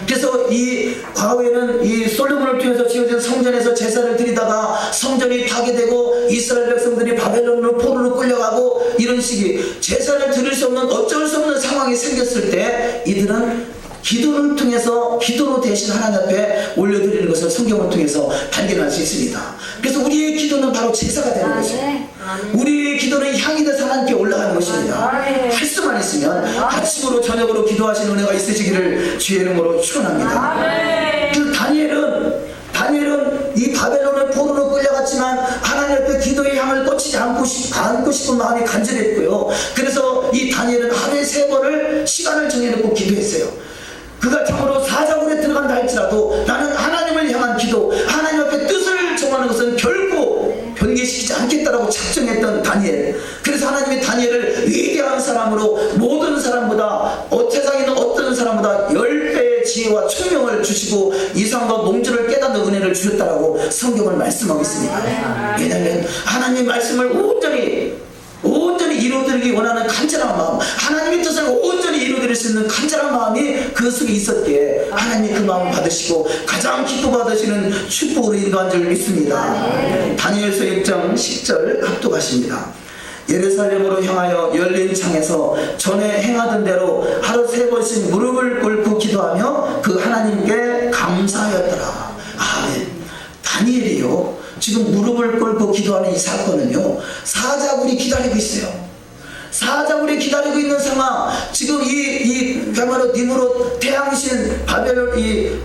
그래서 이 과거에는 이 솔로몬을 통해서 지어진 성전에서 제사를 드리다가 성전이 파괴되고 이스라엘 백성들이 바벨론으로 포로로 끌려가고, 이런 식의 제사를 드릴 수 없는, 어쩔 수 없는 상황이 생겼을 때 이들은 기도를 통해서, 기도로 대신 하나님 앞에 올려드리는 것을 성경을 통해서 발견할 수 있습니다. 그래서 우리의 기도는 바로 제사가 되는 것이에요. 우리의 기도는 향이 돼서 하나님께 올라가는 것입니다. 할 수만 있으면 아침으로 저녁으로 기도하시는 은혜가 있으시기를 주의 이름으로 축원합니다. 그래서 다니엘은 이 바벨론의 포로로 끌려갔지만 하나님 앞에 기도의 향을 꽂히지 않고 싶은 마음이 간절했고요. 그래서 이 다니엘은 하루에 3번을 시간을 정해놓고 기도했어요. 그가 참으로 사자굴에 들어간다 할지라도 나는 하나님을 향한 기도, 하나님 앞에 뜻을 정하는 것은 결코 변개시키지 않겠다라고 작정했던 다니엘. 그래서 하나님이 다니엘을 위대한 사람으로 모든 사람보다 세상에 있는 어떤 사람보다 10배의 지혜와 총명을 주시고 이상과 몽주를 깨닫는 은혜를 주셨다라고 성경을 말씀하고 있습니다. 왜냐하면 하나님의 말씀을 온전히 이루어드리기 원하는 간절한 마음, 하나님의 뜻을 온전히 이루어드릴 수 있는 간절한 마음이 그 속에 있었기에 하나님이 그 마음을 받으시고 가장 기뻐 받으시는 축복으로 인도한 줄 믿습니다. 다니엘서 6장 10절 합독하십니다. 예루살렘으로 향하여 열린 창에서 전에 행하던 대로 하루 3번씩 무릎을 꿇고 기도하며 그 하나님께 감사하였더라. 아멘. 다니엘이요, 지금 무릎을 꿇고 기도하는 이 사건은요, 사자굴이 기다리고 있어요. 사자굴이 기다리고 있는 상황. 지금 그야말로 니므롯 태양신 바벨론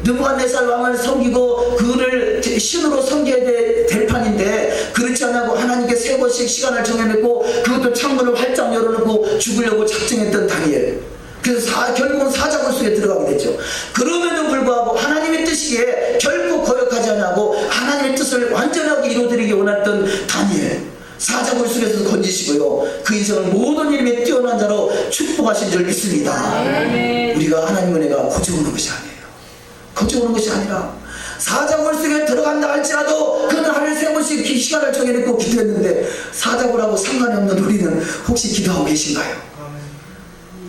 느부갓네살 왕을 섬기고 그를 신으로 섬겨야 될 판인데 그렇지 않냐고 하나님께 3번씩 시간을 정해놓고 그것도 창문을 활짝 열어놓고 죽으려고 작정했던 다니엘. 그래서 결국은 사자굴 속에 들어가게 되죠. 그럼에도 불구하고 하나님의 뜻이기에 결코 거역하지 않냐고 하나님의 뜻을 완전하게 이루어드리기 원했던 다니엘. 사자굴 속에서 건지시고요, 그 이상을 모든 일에 뛰어난 자로 축복하신 줄 믿습니다. 우리가 하나님 은혜가 거저오는 것이 아니에요. 거저오는 것이 아니라 사자굴 속에 들어간다 할지라도 그는 하루에 3번씩 시간을 정해놓고 기도했는데 사자굴하고 상관이 없는 우리는 혹시 기도하고 계신가요?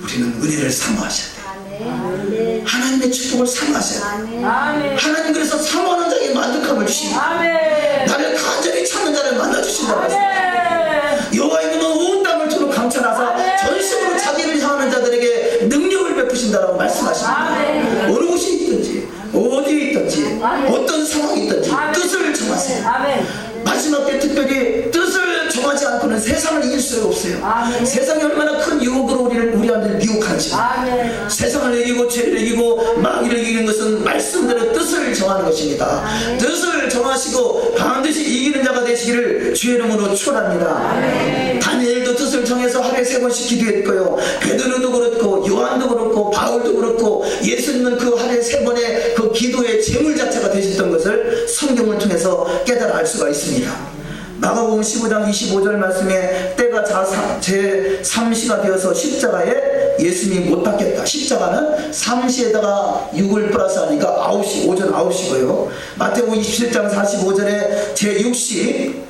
우리는 은혜를 사모하셔야 돼요. 하나님의 축복을 사모하셔야 돼요. 하나님 그래서 사모하는 자에게 만족함을 주십니다. 나를 간절히 찾는 자를 만나주신다고 하십니다. 여호와의 눈은 온 땅을 두루 감찰하사 전심으로 자기를 향하는 자들에게 능력을 베푸신다라고 말씀하십니다. 어느 곳에 있든지 어디에 있든지 어떤 상황이 있든지 뜻을 정하세요. 마지막 때 특별히 뜻을 정하지 않고는 세상을 이길 수가 없어요. 세상이 얼마나 큰 유혹으로 우리한테 미혹하는지. 세상을 이기고 죄를 이기고 마귀를 이기는 것은 말씀대로 뜻을 정하는 것입니다. 뜻을 정하시고 반드시 이기는 자가 되시기를 주의 이름으로 축원합니다. 다니엘도 뜻을 정해서 하루에 3번씩 기도했고요, 베드로도 그렇고 요한도 그렇고 바울도 그렇고 예수님은 그 하루에 3번의 그 기도의 제물 자체가 되셨던 것을 성경을 통해서 깨달아 알 수가 있습니다. 마가복음 15장 25절 말씀에 때가 제3시가 되어서 십자가에 예수님이 못 박혔다. 십자가는 3시에다가 6을 플러스 하니까 9시, 오전 9시고요. 마태복음 27장 45절에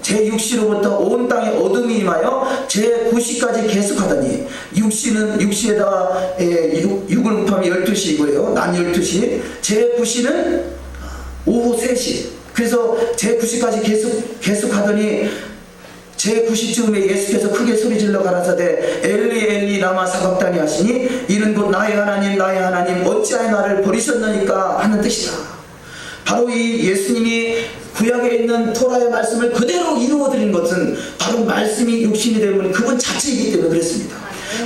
제6시로부터 온 땅에 어둠이 임하여 제9시까지 계속하더니 6시에다가 6을 곱하면 12시이고요. 난 12시. 제9시는 오후 3시. 그래서 제9시까지 계속 하더니 제9시쯤에 예수께서 크게 소리질러 가라사대 엘리 엘리 라마 사박다니 하시니 이는 곧 나의 하나님 어찌하여 나를 버리셨느니까 하는 뜻이다. 바로 이 예수님이 구약에 있는 토라의 말씀을 그대로 이루어드린 것은 바로 말씀이 육신이 되면 그분 자체이기 때문에 그랬습니다.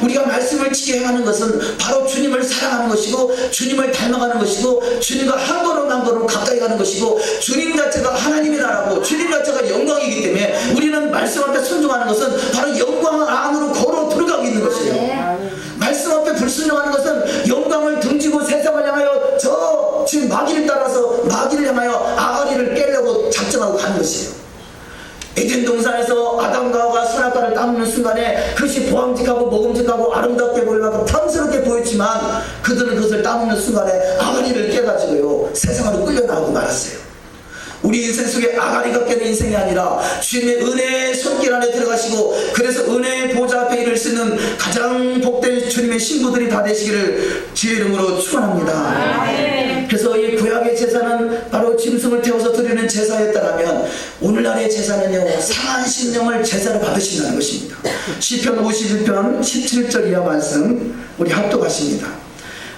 우리가 말씀을 지게 행하는 것은 바로 주님을 사랑하는 것이고 주님을 닮아가는 것이고 주님과 한 걸음 한 걸음 가까이 가는 것이고 주님 자체가 하나님의 나라고 주님 자체가 영광이기 때문에 우리는 말씀 앞에 순종하는 것은 바로 영광 안으로 걸어 들어가고 있는 것이에요. 말씀 앞에 불순종하는 것은 영광을 등지고 세상을 향하여 지금 마귀를 따라서 마귀를 향하여 아가리를 깨려고 작정하고 가는 것이에요. 에덴 동산에서 아담과 하와가 선악과를 따먹는 순간에 그것이 보암직하고 먹음직하고 아름답게 보이고 탐스럽게 보였지만 그들은 그것을 따먹는 순간에 아가리를 깨가지고요 세상으로 끌려나오고 말았어요. 우리 인생 속에 아가리가 깨는 인생이 아니라 주님의 은혜의 손길 안에 들어가시고 그래서 은혜의 보좌 앞에 이를 수 있는 가장 복된 주님의 신부들이 다 되시기를 주의 이름으로 축원합니다. 그래서 이 구약의 제사는 바로 짐승을 태워서 드리는 제사였다면 오늘날의 제사는요 상한 심령을 제사로 받으신다는 것입니다. 시편 51편 17절 이하 말씀 우리 합독하십니다.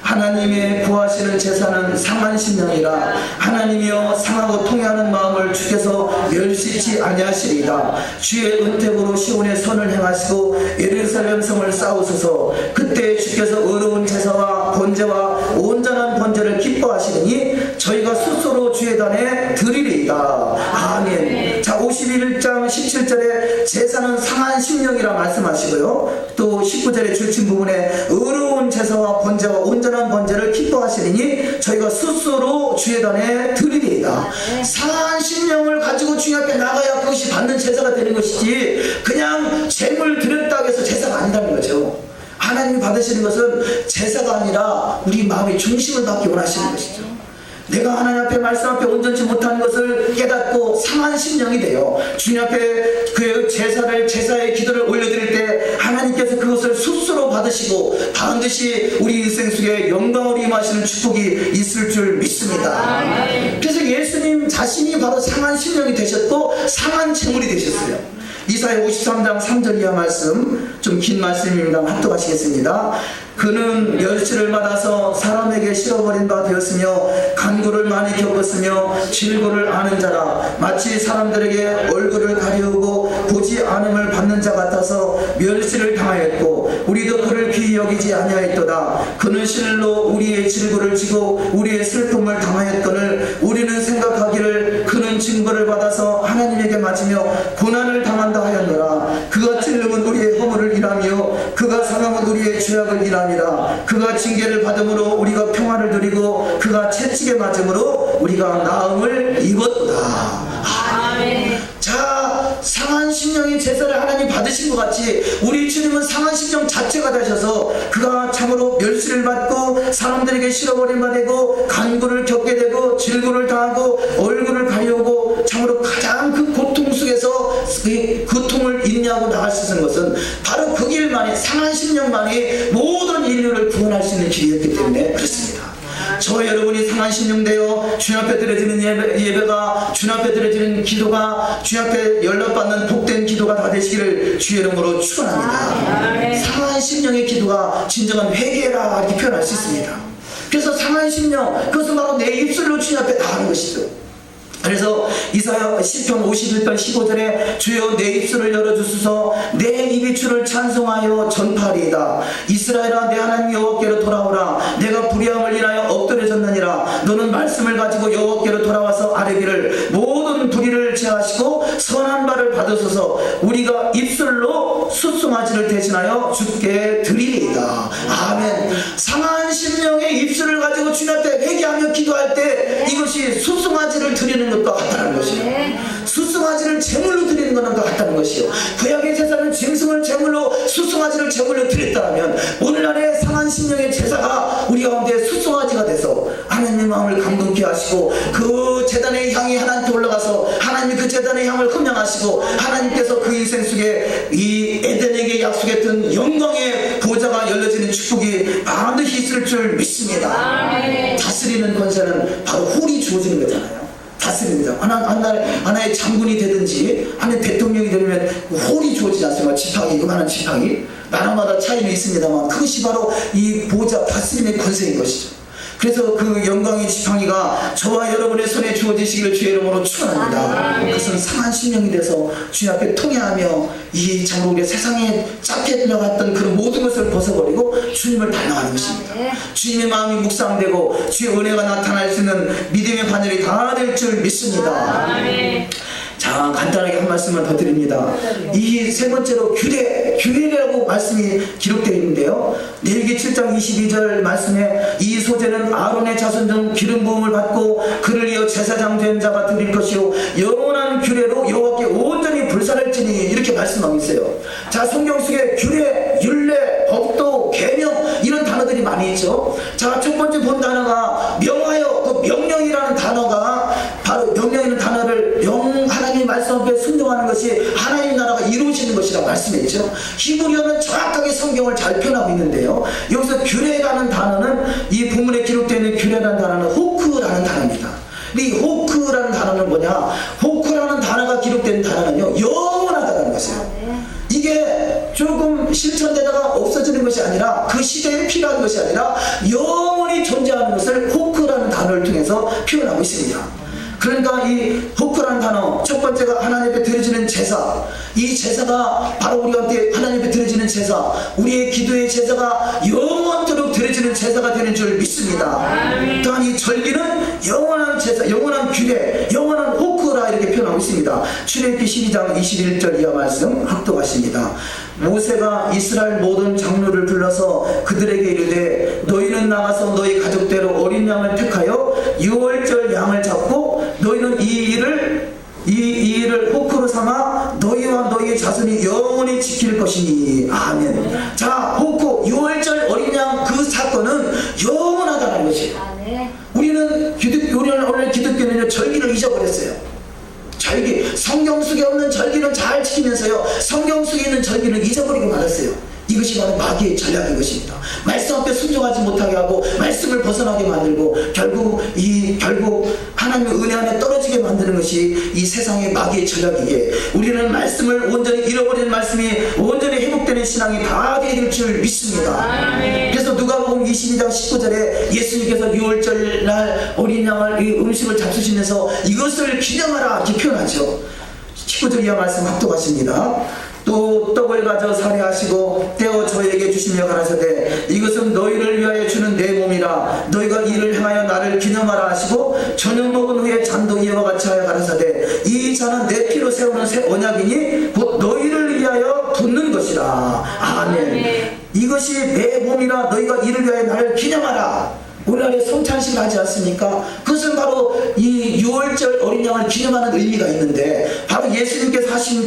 하나님의 구하시는 제사는 상한 심령이라 하나님이여 상하고 통회하는 마음을 주께서 멸시치 아니하시리이다. 주의 은택으로 시온의 선을 행하시고 예루살렘 성을 쌓으소서. 그때 주께서 의로운 제사와 번제와 온전한 번제를 기뻐하시느니 저희가 스스로 주의 단에 드리리이다. 아멘. 자 51장 17절에 제사는 상한 심령이라 말씀하시고요. 또 19절에 줄친 부분에 의로운 제사와 번제와 온전한 번제를 기뻐하시리니 저희가 스스로 주의 단에 드리리이다. 상한 심령을 가지고 주님 앞에 나가야 그것이 받는 제사가 되는 것이지 그냥 제물 드렸다고 해서 제사가 아니라는 거죠. 하나님이 받으시는 것은 제사가 아니라 우리 마음의 중심을 받기 원하시는 것이죠. 내가 하나님 앞에 말씀 앞에 온전치 못한 것을 깨닫고 상한 심령이 돼요. 주님 앞에 그 제사의 기도를 올려드릴 때 하나님께서 그것을 스스로 받으시고 반드시 우리 인생 속에 영광으로 임하시는 축복이 있을 줄 믿습니다. 그래서 예수님 자신이 바로 상한 심령이 되셨고 상한 제물이 되셨어요. 이사야 53장 3절 이하 말씀, 좀 긴 말씀입니다. 합독하시겠습니다. 그는 멸치를 받아서 사람에게 실어버린 바 되었으며 간구를 많이 겪었으며 질고를 아는 자라. 마치 사람들에게 얼굴을 가리우고 보지 않음을 받는 자 같아서 멸치를 당하였고 우리도 그를 귀히 여기지 아니하였도다. 그는 실로 우리의 질고를 지고 우리의 슬픔을 당하였거늘 우리는 생각하기를 그는 징벌을 받아서 하나님에게 맞으며 고난을 당한다 하였노라. 그가 찔림은 우리의 허물을 일하며 그가 상함은 우리의 죄악을 일하며 그가 징계를 받음으로 우리가 평화를 누리고 그가 채찍에 맞음으로 우리가 나음을 입었다. 아멘. 자, 상한 심령의 제사를 하나님 받으신 것 같이 우리 주님은 상한 심령 자체가 되셔서 그가 참으로 멸시를 받고 사람들에게 실어버린 바 되고 간구를 겪게 되고 질고를 당하고 얼굴을 가려고 참으로 가장 그 고통 속에서 그 고통을 인내하고 나갈 수 있는 것은 바로 그 길만이 상한 심령만이 모든 인류를 구원할 수 있는 길이었기 때문에 그렇습니다. 저 여러분이 상한 심령되어 주님 앞에 드려지는 예배가 주님 앞에 드려지는 기도가 주님 앞에 연락받는 복된 기도가 다 되시기를 주의 이름으로 축원합니다. 상한 심령의 기도가 진정한 회개라 이렇게 표현할 수 있습니다. 그래서 상한 심령, 그것은 바로 내 입술로 주님 앞에 나가는 것이죠. 그래서 이사야 시편 51편 15절에 주여 내 입술을 열어주소서 내 입이 주를 찬송하여 전파하리이다. 이스라엘아 내 하나님 여호와께로 돌아오라. 내가 불의함을 인하여 엎드려졌느니라. 너는 말씀을 가지고 여호와께로 돌아와서 아뢰기를 모든 불의를 제하시고 선한 바를 받으소서. 우리가 입술로 숫송아지를 대신하여 주께 드리리이다. 아멘. 상한 심령의 입술을 가지고 주님 앞에 회개하며 기도할 때 이것이 숫송아지를 드리는 것과 같다는 것이요. 숫송아지를 제물로 드리는 것과 같다는 것이요. 구약의 제사는 짐승을 제물로 숫송아지를 제물로 드렸다면 오늘날의 상한 심령의 제사가 우리 가운데 숫송아지가 돼서 하나님의 마음을 감동케 하시고 그 제단의 향이 하나님께 올라가서 하나님이 그 제단의 향을 흠양하시고 하나님께서 그 인생 속에 이 에덴에게 약속했던 영광의 보좌가 열려지는 축복이 반드시 있을 줄 믿습니다. 다스리는 권세는 바로 홀이 주어지는 거잖아요. 다스립니다. 하나의 장군이 되든지 하나의 대통령이 되려면 홀이 주어지지 않습니까? 지팡이, 이만한 지팡이. 나라마다 차이는 있습니다만 그것이 바로 이 보좌 다스림의 권세인 것이죠. 그래서 그 영광의 지팡이가 저와 여러분의 손에 주어지시기를 주의 이름으로 축원합니다. 그것은 상한 심령이 돼서 주님 앞에 통회하며 이 참으로 우리 세상에 짧게 들려갔던 그런 모든 것을 벗어버리고 주님을 닮아가는 것입니다. 주님의 마음이 묵상되고 주의 은혜가 나타날 수 있는 믿음의 바늘이 다 될 줄 믿습니다. 자, 간단하게 한 말씀을 더 드립니다. 이 세 번째로 규례라고 말씀이 기록되어 있는데요. 레위기 7장 22절 말씀에 이 소재는 아론의 자손 중 기름 부음을 받고 그를 이어 제사장 된 자가 드릴 것이요 영원한 규례로 여호와께 온전히 불살할지니 이렇게 말씀하고 있어요. 자, 성경 속에 규례, 율례, 법도, 계명 이런 단어들이 많이 있죠. 자, 첫 번째 본 단어가 명하여, 그 명령이라는 단어가 바로 명령이라는 단어를 하나님의 말씀 앞에 순종하는 것이 하나님 나라가 이루어지는 것이라고 말씀했죠. 히브리어는 정확하게 성경을 잘 표현하고 있는데요. 여기서 규례라는 단어는 이 본문에 기록되어 있는 규례라는 단어는 호크라는 단어입니다. 이 호크라는 단어는 뭐냐? 호크라는 단어가 기록된 단어는요 영원하다는 것이에요. 이게 조금 실천되다가 없어지는 것이 아니라 그 시대에 필요한 것이 아니라 영원히 존재하는 것을 호크라는 단어를 통해서 표현하고 있습니다. 그러니까 이 호크라는 단어, 첫 번째가 하나님 앞에 드려지는 제사. 이 제사가 바로 우리한테 하나님 앞에 드려지는 제사, 우리의 기도의 제사가 영원토록 드려지는 제사가 되는 줄 믿습니다. 또한 이 절기는 영원한 제사, 영원한 규례, 영원한 호크라 이렇게 표현하고 있습니다. 있습니다. 출애굽기 12장 21절 이하 말씀 합독하십니다. 모세가 이스라엘 모든 장로를 불러서 그들에게 이르되 너희는 나가서 너희 가족대로 어린 양을 택하여 유월절 양을 잡고 너희는 이 일을 호크로 삼아 너희와 너희의 자손이 영원히 지킬 것이니. 아멘. 자, 호크 유월절 어린 양 그 사건은 영원하다는 것이에요. 우리는 오늘 기독교는요 절기를 잊어버렸어요. 절기, 성경 속에 없는 절기는 잘 지키면서요 성경 속에 있는 절기는 잊어버리고 말았어요. 이것이 바로 마귀의 전략인 것입니다. 말씀 앞에 순종하지 못하게 하고 말씀을 벗어나게 만들고 결국 하나님의 은혜 안에 떨어지게 만드는 것이 이 세상의 마귀의 전략이기에 우리는 말씀을 온전히 잃어버린 말씀이 온전히 회복되는 신앙이 다 되게 될 줄 믿습니다. 그래서 누가복음 22장 19절에 예수님께서 유월절 날 어린 양을 이 음식을 잡수시면서 이것을 기념하라 이렇게 표현하죠. 19절 이하 말씀 합독하십니다. 또 떡을 가져 살해하시고 떼어 저에게 주시며 가라사대 이것은 너희를 위하여 주는 내 몸이라 너희가 이를 행하여 나를 기념하라 하시고 저녁 먹은 후에 잔도 이와 같이 하여 가라사대 이 잔은 내 피로 세우는 새 언약이니 곧 너희를 위하여 붓는 것이라. 아멘. 이것이 내 몸이라 너희가 이를 위하여 나를 기념하라. 오늘날에 성찬식을 하지 않습니까? 그것은 바로 이 유월절 어린 양을 기념하는 의미가 있는데 바로 예수님께서 하신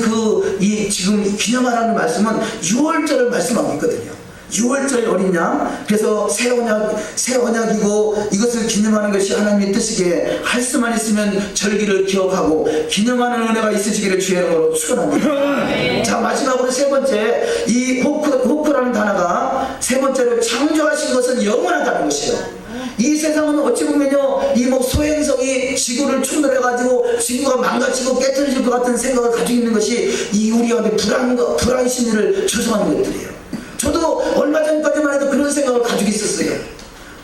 지금 기념하라는 말씀은 유월절을 말씀하고 있거든요. 유월절 어린 양, 그래서 새 언약이고 이것을 기념하는 것이 하나님의 뜻이기에 할 수만 있으면 절기를 기억하고 기념하는 은혜가 있으시기를 주의 이름으로 축원합니다. 자, 마지막으로 세 번째, 이 호크라는 단어가 세 번째로 창조하신 것은 영원하다는 것이에요. 이 세상은 어찌 보면요, 이 소행성이 지구를 충돌해가지고 지구가 망가지고 깨트려질 것 같은 생각을 가지고 있는 것이 이 우리한테 불안 심리를 조성하는 것들이에요. 저도 얼마 전까지만 해도 그런 생각을 가지고 있었어요.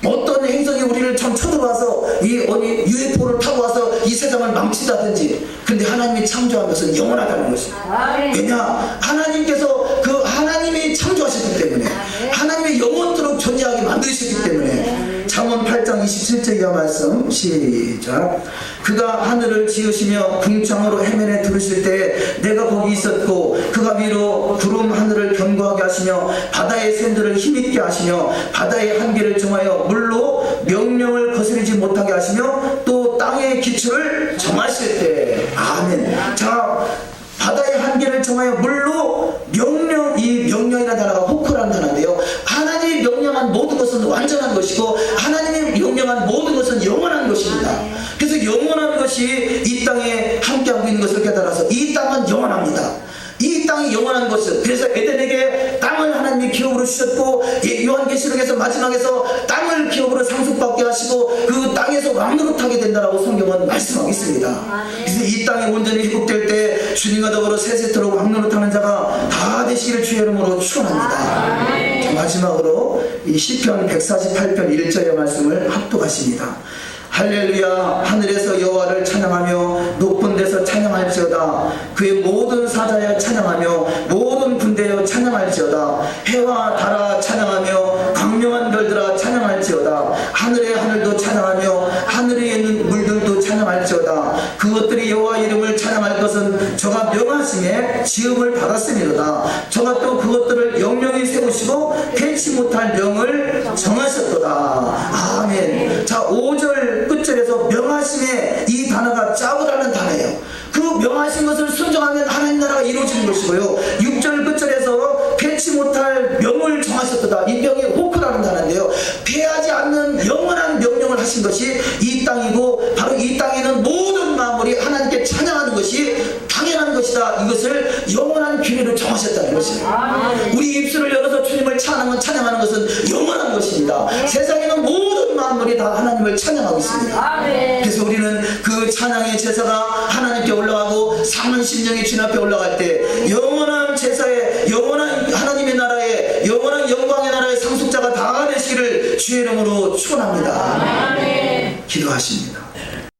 어떤 행성이 우리를 참 쳐들어와서 UFO를 타고 와서 이 세상을 망친다든지. 근데 하나님이 창조한 것은 영원하다는 것입니다. 왜냐? 하나님이 창조하셨기 때문에 하나님의 영원토록 존재하게 만드셨기 때문에. 잠언 8장 27절 이하 말씀 시작. 그가 하늘을 지으시며 궁창으로 해면에 두르실 때 내가 거기 있었고 그가 위로 구름 하늘을 견고하게 하시며 바다의 샘들을 힘있게 하시며 바다의 한계를 정하여 물로 명령을 거스르지 못하게 하시며 또 땅의 기초를 정하실 때. 아멘. 자, 바다의 한계를 정하여 물로 이 명령이라는 단어가 호크라는 단어인데요, 하나님이 명령한 모든 것은 완전한 것이고 하나님이 명령한 모든 것은 영원한 것입니다. 그래서 영원한 것이 이 땅에 함께하고 있는 것을 깨달아서 이 땅은 영원합니다. 이 땅이 영원한 것은, 그래서 에덴에게 땅을 하나님이 기업으로 주셨고 요한계시록에서 마지막에서 땅을 기업으로 상속받게 하시고 그 땅에서 왕노릇하게 된다라고 성경은 말씀하고 있습니다. 그래서 이 땅이 온전히 회복될 때 주님과 더불어 세세토록 왕노릇하는 자가 다 되시기를 주의 이름으로 축원합니다. 마지막으로 이 시편 148편 1절의 말씀을 합독하십니다. 할렐루야. 하늘에서 여호와를 찬양하며 높은 데서 찬양할지어다. 그의 모든 사자여 찬양하며 모든 군대여 찬양할지어다. 해와 달아 찬양하며 광명한 별들아 찬양할지어다. 하늘의 하늘도 찬양하며 하늘에 있는 물들도 찬양할지어다. 그것들이 여호와 이름을 찬양할 것은 저가 명하심에 지음을 받았음이로다. 저가 또 그것들을 영영히 세우시고 개치 못할 명을 정하셨도다. 아멘. 자, 5절 끝절에서 명하심에 이 단어가 짜오라는 단어예요. 그 명하신 것을 순종하면 하나님 나라가 이루어지는 것이고요. 6절 끝절에서 패치 못할 명을 정하셨도다. 이 명이 호크라는 단어인데요, 패하지 않는 영원한 명령을 하신 것이 이 땅이고 바로 이 땅에는 모든 만물이 하나님께 찬양하는 것이 당연한 것이다. 이것을 영원한 규례로 정하셨다는 것입니다. 우리 입술을 열어서 주님을 찬양하는 것은 영원한 것입니다. 세상에는 모든 만물이 다 하나님을 찬양하고 있습니다. 그래서 우리는 그 찬양의 제사가 하나님께 올라가고 사는 심령이 주님 앞에 올라갈 때 영원한 제사에 영원한 하나님의 나라에 영원한 영광의 나라의 상속자가 다 되시기를 주의 이름으로 축원합니다. 기도하십니다.